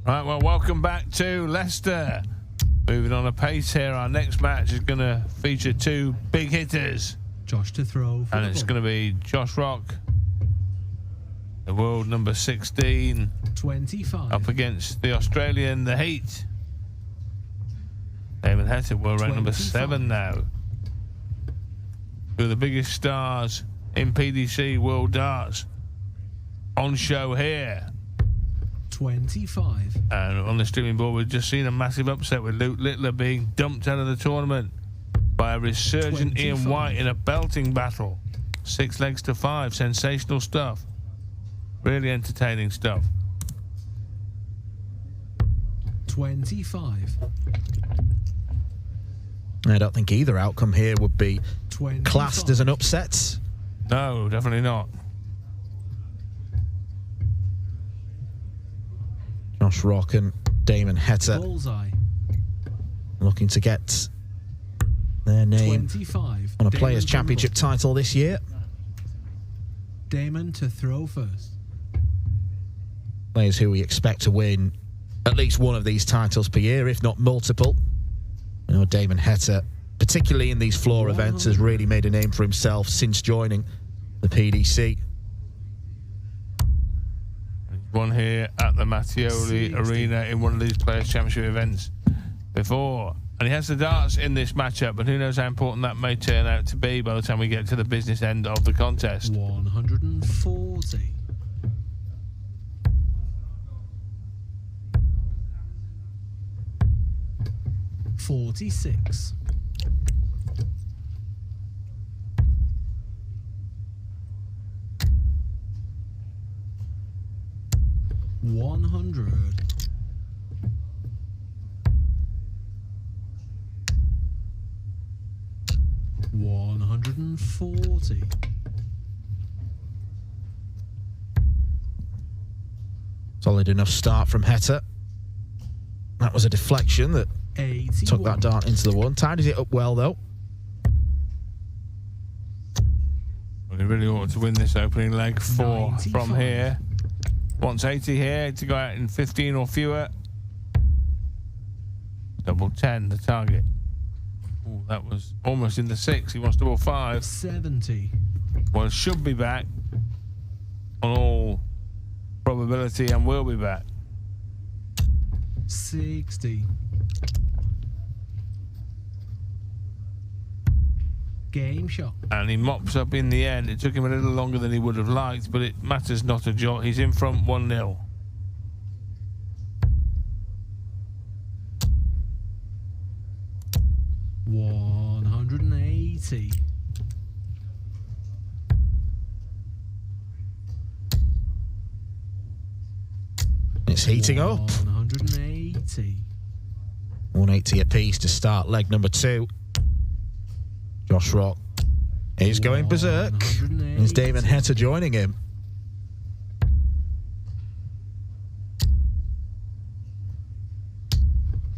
Right, well, welcome back to Leicester. Moving on a pace here. Our next match is going to feature two big hitters. Josh to throw. And it's going to be Josh Rock, the world number 16, 25. up against the Australian, the Heat. Damon Heta, world rank number 7 now. Two of the biggest stars in PDC World Darts on show here. 25. And on the streaming board, we've just seen a massive upset with Luke Littler being dumped out of the tournament by a resurgent 25. Ian White in a belting battle. 6 legs to 5. Sensational stuff. Really entertaining stuff. 25. I don't think either outcome here would be 25. classed as an upset. No, definitely not. Josh Rock and Damon Heta Bullseye. looking to get their name 25. on a Damon Players' to Championship hook. title this year. Damon to throw first. Players who we expect to win at least one of these titles per year, if not multiple. You know, Damon Heta, particularly in these floor events, has really made a name for himself since joining the PDC. Won here at the Mattioli Arena in one of these Players' Championship events before. And he has the darts in this matchup, but who knows how important that may turn out to be by the time we get to the business end of the contest. 140. $46. 100. 140. Solid enough start from Heta. That was a deflection that 81. took that dart into the one. Tidied it up well, though. Well, he really ought to win this opening leg 4 from 95. here. Wants 80 here to go out in 15 or fewer. Double 10, the target. Ooh, that was almost in the 6. He wants double 5. 70. Well, should be back on all probability and will be back. 60. Game shot. And he mops up in the end. It took him a little longer than he would have liked, but it matters not a jot. He's in front 1-0. $180. It's heating up. 180. 180 apiece to start leg number 2. Josh Rock is going berserk. 180. Is Damon Heta joining him?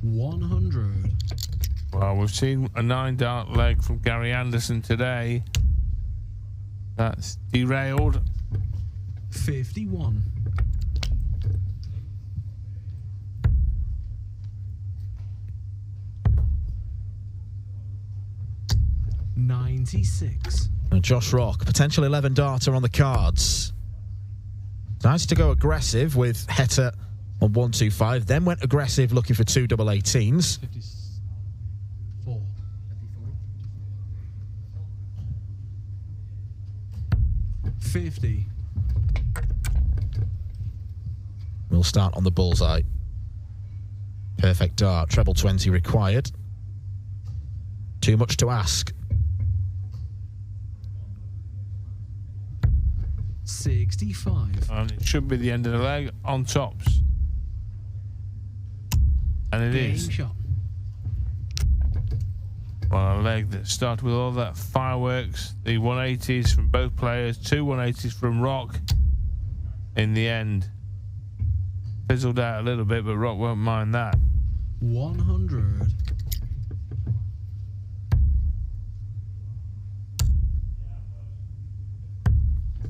$100. Well, we've seen a 9-dart leg from Gary Anderson today. That's derailed. 51. $96. And Josh Rock, potential 11-darter on the cards. Nice to go aggressive with Heta on 125, then went aggressive looking for 2 double 18s. 54. 50. We'll start on the bullseye. Perfect dart, treble 20 required. Too much to ask. 65. And it should be the end of the leg on tops. And it Game is. shot. Well, a leg that started with all that fireworks, the 180s from both players, 2 180s from Rock. In the end, fizzled out a little bit, but Rock won't mind that. 100.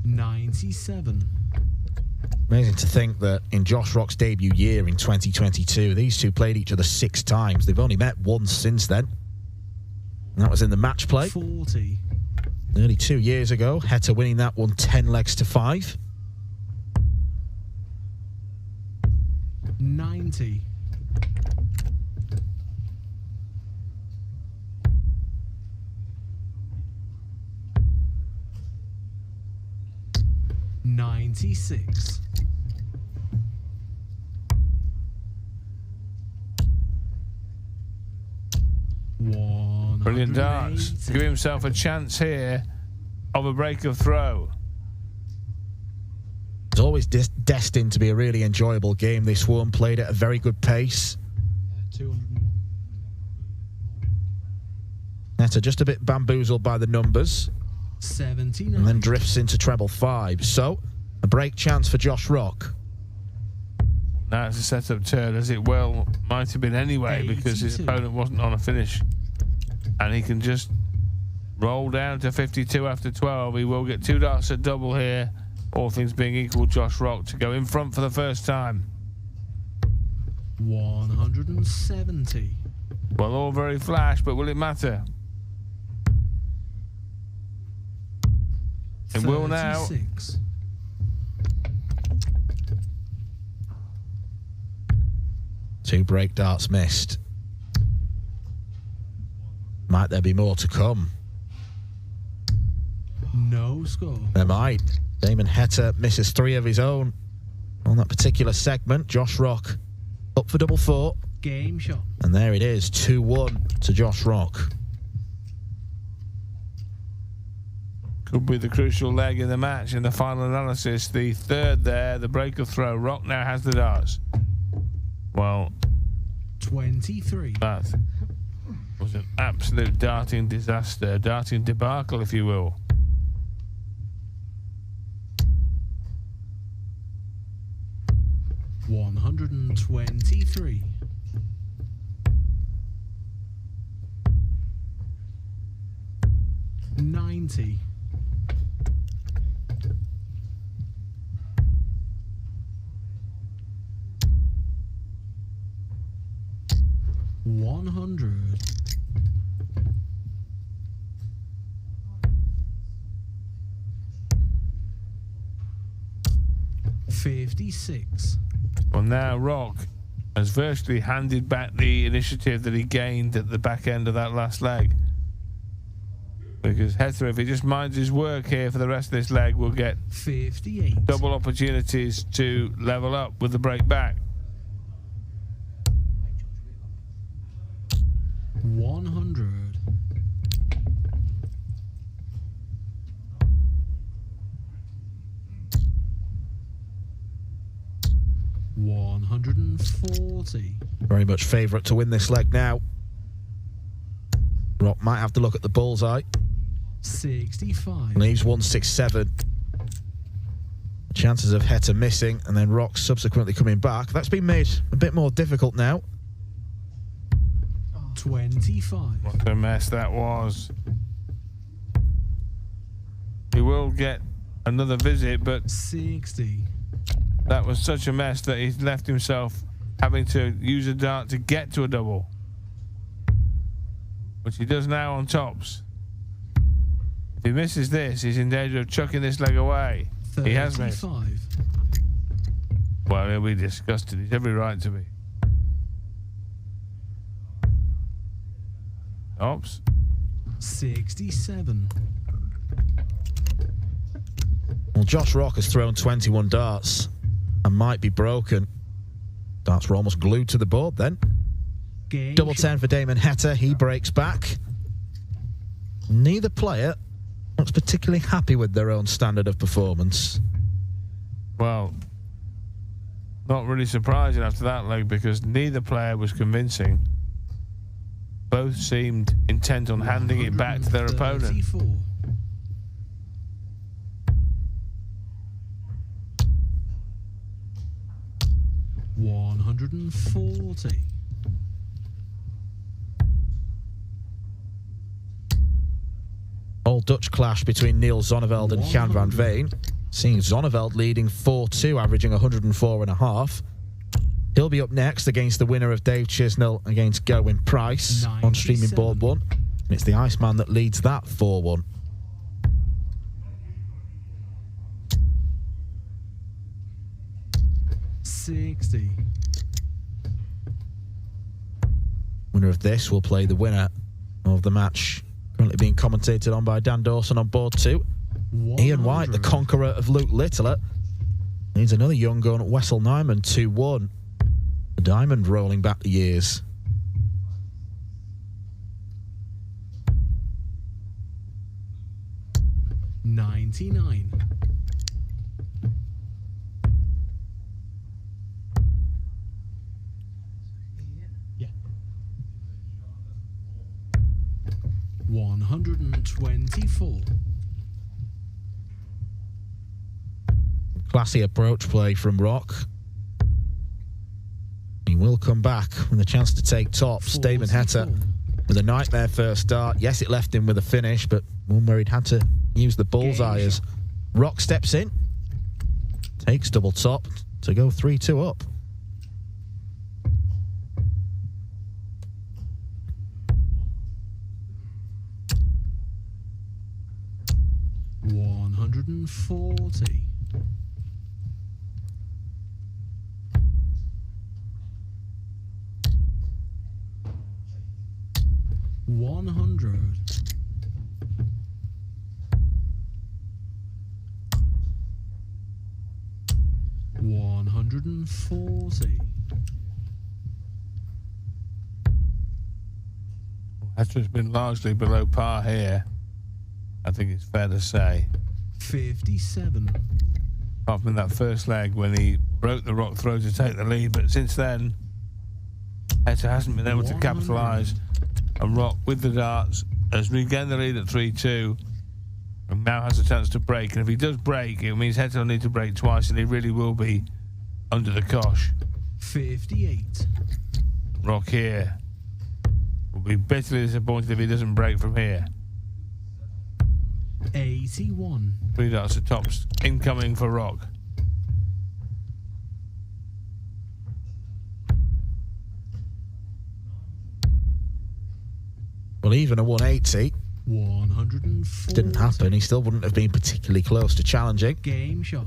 97. Amazing to think that in Josh Rock's debut year in 2022, these two played each other 6 times. They've only met once since then. And that was in the match play. 40. Nearly 2 years ago. Heta winning that one 10 legs to 5. 90. 96. 180. Brilliant darts. Give himself a chance here of a break of throw. It's always destined to be a really enjoyable game. This one played at a very good pace. 201. Heta just a bit bamboozled by the numbers. 79. And then drifts into treble 5. So, a break chance for Josh Rock. Now it's a setup turn, as it well might have been anyway, because his 82. opponent wasn't on a finish. And he can just roll down to 52 after 12. He will get 2 darts at double here. All things being equal, Josh Rock to go in front for the first time. 170. Well, all very flash, but will it matter? It will now. 36. Two break darts missed. Might there be more to come? No score. There might. Damon Heta misses 3 of his own on that particular segment. Josh Rock up for double 4. Game shot. And there it is, 2-1 to Josh Rock. Could be the crucial leg in the match in the final analysis. The third there, the break of throw. Rock now has the darts. Well, 23. that was an absolute darting disaster, darting debacle, if you will. $123. 90. 100. 56. Well, now Rock has virtually handed back the initiative that he gained at the back end of that last leg. Because Heta, if he just minds his work here for the rest of this leg, will get 58. double opportunities to level up with the break back. 100. 140. Very much favourite to win this leg now. Rock might have to look at the bullseye. 65. Leaves 167. Chances of Heta missing and then Rock subsequently coming back. That's been made a bit more difficult now. 25. What a mess that was. He will get another visit, but 60. that was such a mess that he's left himself having to use a dart to get to a double, which he does now on tops. If he misses this, he's in danger of chucking this leg away. 35. He has missed. Well, he'll be disgusted. He's every right to be. Tops. 67. Well, Josh Rock has thrown 21 darts and might be broken. Darts were almost glued to the board then. Game Double shot. 10 for Damon Heta. He breaks back. Neither player looks particularly happy with their own standard of performance. Well, not really surprising after that leg, because neither player was convincing. Both seemed intent on handing it back to their opponent. 134. 140. Old Dutch clash between Neil Zonneveld and Jan van Veen. Seeing Zonneveld leading 4-2, averaging 104.5. He'll be up next against the winner of Dave Chisnell against Gerwin Price on streaming board 1. And it's the Iceman that leads that 4-1. Winner of this will play the winner of the match, currently being commentated on by Dan Dawson on board 2. 100. Ian White, the conqueror of Luke Littler, needs another young gun, Wessel Nyman, 2-1. The Diamond rolling back the years. $99. Yeah. 124. Classy approach play from Rock. He will come back with a chance to take tops. Damon Heta with a nightmare first start. Yes, it left him with a finish, but one where he'd had to use the bullseye as Rock steps in. Takes double top to go 3-2 up. $140. $100. $140. Heta's been largely below par here, I think it's fair to say. 57. Apart from that first leg when he broke the Rock throw to take the lead, but since then, Heta hasn't been able to capitalise. And Rock, with the darts, has regained the lead at 3-2 and now has a chance to break. And if he does break, it means Heta will need to break twice and he really will be under the cosh. 58. Rock here will be bitterly disappointed if he doesn't break from here. 81. 3 darts to tops incoming for Rock. Well, even a 180 140. didn't happen. He still wouldn't have been particularly close to challenging. Game shot.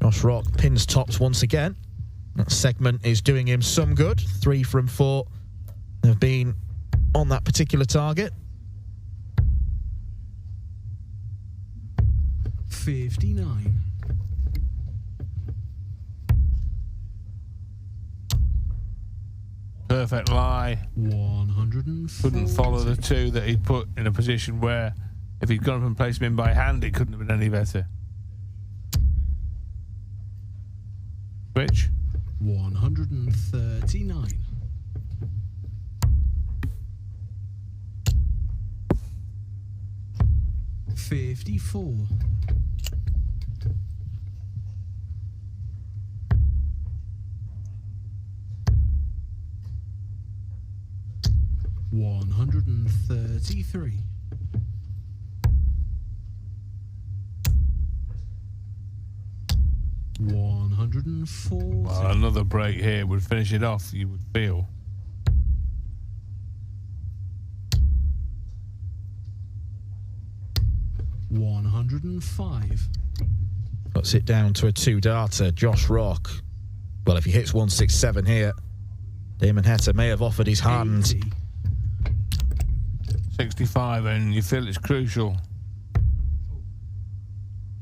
Josh Rock pins tops once again. That segment is doing him some good. 3 from 4 have been on that particular target. 59. Perfect lie. 140. Couldn't follow the 2 that he'd put in a position where if he'd gone up and placed him in by hand, it couldn't have been any better. Switch. 139. $54. $133. $140. Well, another break here would finish it off, you would feel. $105. Puts it down to a 2-darter. Josh Rock. Well, if he hits 167 here, Damon Heta may have offered his hand. 80. 65, and you feel it's crucial.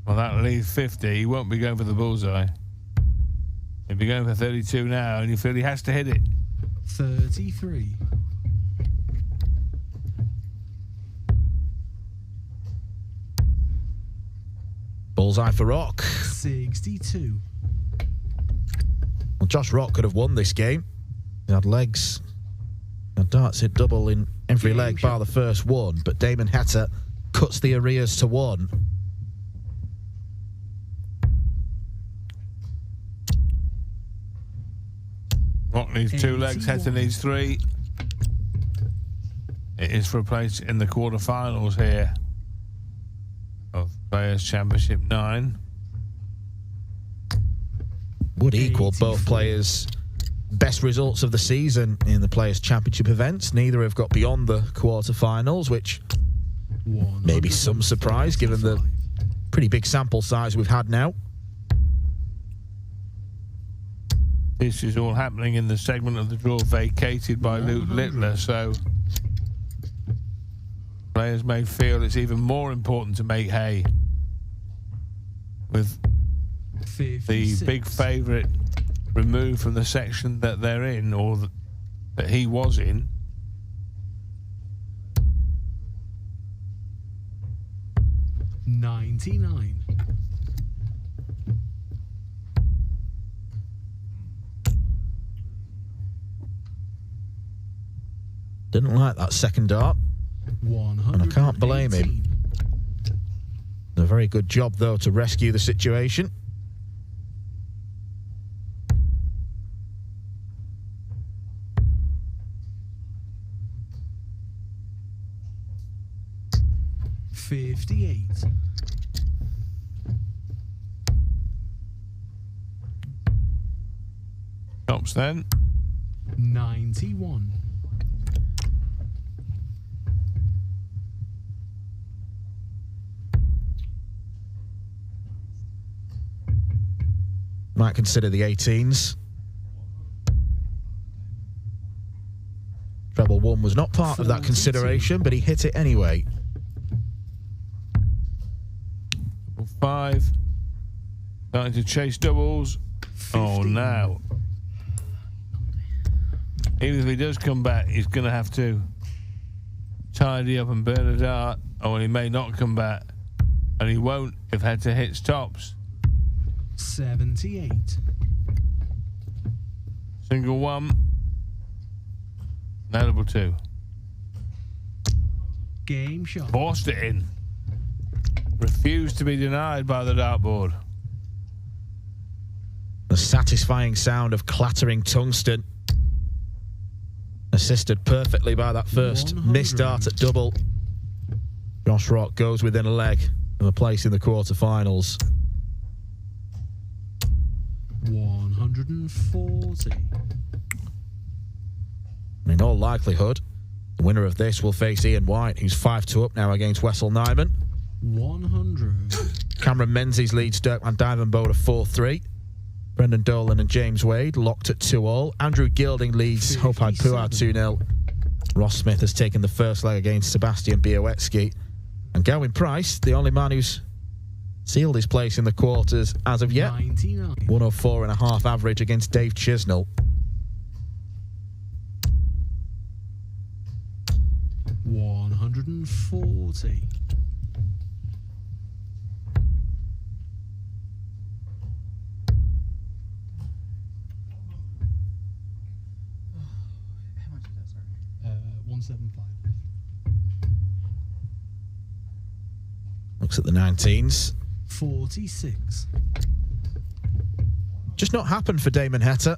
Well, that'll leave 50. He won't be going for the bullseye. He'll be going for 32 now, and you feel he has to hit it. 33. Bullseye for Rock. 62. Well, Josh Rock could have won this game. He had legs. He had darts hit double in every leg bar the first one, but Damon Heta cuts the arrears to 1. Rock needs 2 legs, Heta needs 3. It is for a place in the quarterfinals here of Players' Championship 9. would equal both players' best results of the season in the Players' Championship events. Neither have got beyond the quarterfinals, which may be some surprise given the pretty big sample size we've had now. This is all happening in the segment of the draw vacated by Luke Littler, so players may feel it's even more important to make hay with 56. the big favourite removed from the section that they're in, or that he was in. $99. Didn't like that second dart, and I can't blame him. A very good job, though, to rescue the situation. $58. Tops then. 91. Might consider the 18s. Treble 1 was not part of that consideration, but he hit it anyway. 5. Starting to chase doubles. 15. Oh, now. Even if he does come back, he's going to have to tidy up and burn a dart, or he may not come back, and he won't if Heta hits tops. 78. Single 1. Now double 2. Game shot. Forced it in. Refused to be denied by the dartboard. The satisfying sound of clattering tungsten, assisted perfectly by that first 100. missed dart at double. Josh Rock goes within a leg of a place in the quarterfinals. 140. In all likelihood, the winner of this will face Ian White, who's 5-2 up now against Wessel Nyman. 100. Cameron Menzies leads Dirk van Dijvenbode 4-3. Brendan Dolan and James Wade locked at 2-all. Andrew Gilding leads Hopai Puar 2-0. Ross Smith has taken the first leg against Sebastian Białecki. And Gowin Price, the only man who's sealed his place in the quarters as of yet. 99. 104.5 average against Dave Chisnell. 140. How much is that, sorry? 175. Looks at the 19s. 46. Just not happened for Damon Heta.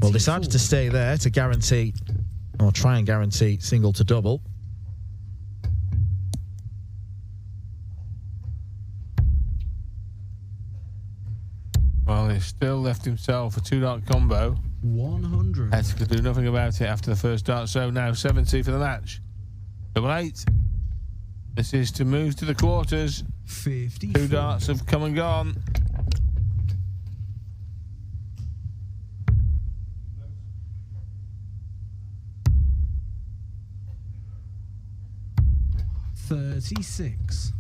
Well, decided to stay there to guarantee, or try and guarantee, single to double. Well, he still left himself a 2-dart combo. 100. Heta could do nothing about it after the first dart, so now 70 for the match. Double 8. This is to move to the quarters. 50. 2 darts have come and gone. $36.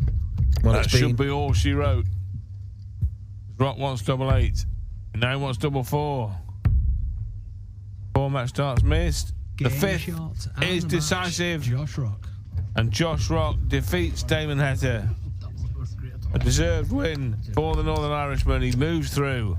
Well, That it's should been be all she wrote. Rock wants double 8. Now wants double 4. 4 match darts missed. The Game 5th shot and is the match, decisive. Josh Rock. And Josh Rock defeats Damon Heta. A deserved win for the Northern Irishman. He moves through.